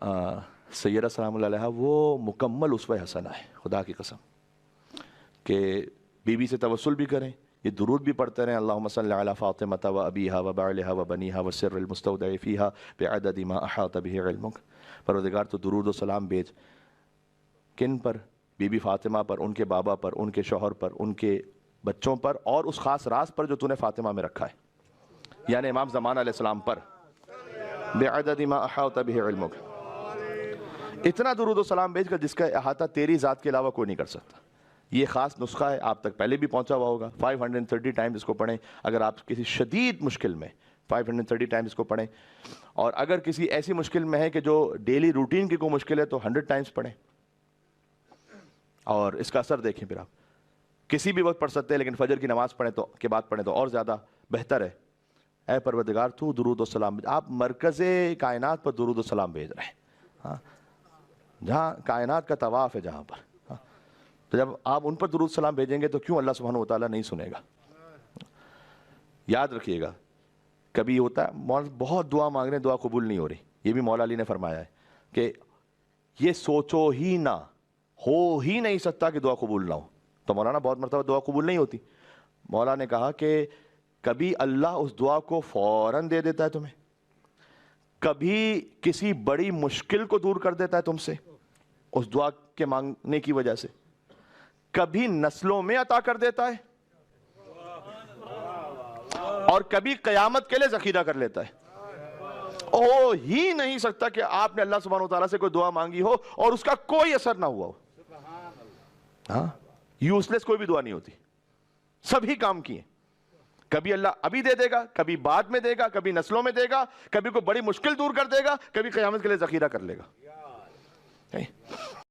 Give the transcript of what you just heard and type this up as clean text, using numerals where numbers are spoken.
سیدہ سلام اللہ علیہا وہ مکمل اسوہ حسنہ ہے، خدا کی قسم، کہ بی سے توسل بھی کریں، یہ درود بھی پڑھتے رہیں، اللہم صلی علی فاطمہ و ابیہا و بعلہا و بنیہا و سر المستودع فیہا بعدد ما احاط بہ علمک۔ پروردگار تو درود و سلام بھیج، کن پر؟ بی بی فاطمہ پر، ان کے بابا پر، ان کے شوہر پر، ان کے بچوں پر، اور اس خاص راز پر جو تو نے فاطمہ میں رکھا ہے، یعنی امام زمان علیہ السلام پر، بعدد ما احاط بہ علمک۔ اتنا درود و سلام بھیج کر جس کا احاطہ تیری ذات کے علاوہ کوئی نہیں کر سکتا۔ یہ خاص نسخہ ہے، آپ تک پہلے بھی پہنچا ہوا ہوگا۔ 530 ٹائمز اس کو پڑھیں اگر آپ کسی شدید مشکل میں، 530 ٹائمز اس کو پڑھیں، اور اگر کسی ایسی مشکل میں ہے کہ جو ڈیلی روٹین کی کوئی مشکل ہے تو 100 ٹائمز پڑھیں، اور اس کا اثر دیکھیں۔ پھر آپ کسی بھی وقت پڑھ سکتے ہیں، لیکن فجر کی نماز پڑھیں تو کے بعد پڑھیں تو اور زیادہ بہتر ہے۔ اے پروردگار تو درود و سلام، آپ مرکز کائنات پر درود و سلام بھیج رہے ہیں، ہاں، جہاں کائنات کا طواف ہے جہاں پر، تو جب آپ ان پر درود سلام بھیجیں گے تو کیوں اللہ سبحانہ و تعالیٰ نہیں سنے گا؟ یاد رکھیے گا، کبھی ہوتا ہے مولانا بہت دعا مانگ رہے ہیں، دعا قبول نہیں ہو رہی، یہ بھی مولا علی نے فرمایا ہے کہ یہ سوچو ہی نہ، ہو ہی نہیں سکتا کہ دعا قبول نہ ہو۔ تو مولانا بہت مرتبہ دعا قبول نہیں ہوتی، مولا نے کہا کہ کبھی اللہ اس دعا کو فوراً دے دیتا ہے تمہیں، کبھی کسی بڑی مشکل کو دور کر دیتا ہے تم سے اس دعا کے مانگنے کی وجہ سے، کبھی نسلوں میں عطا کر دیتا ہے، اور کبھی قیامت کے لیے ذخیرہ کر لیتا ہے۔ ہو ہی نہیں سکتا کہ آپ نے اللہ سبحانہ وتعالیٰ سے کوئی دعا مانگی ہو اور اس کا کوئی اثر نہ ہوا ہو۔ ہاں، یوز لیس کوئی بھی دعا نہیں ہوتی، سبھی کام کی ہیں۔ کبھی اللہ ابھی دے دے گا، کبھی بعد میں دے گا، کبھی نسلوں میں دے گا، کبھی کوئی بڑی مشکل دور کر دے گا، کبھی قیامت کے لیے ذخیرہ کر لے گا۔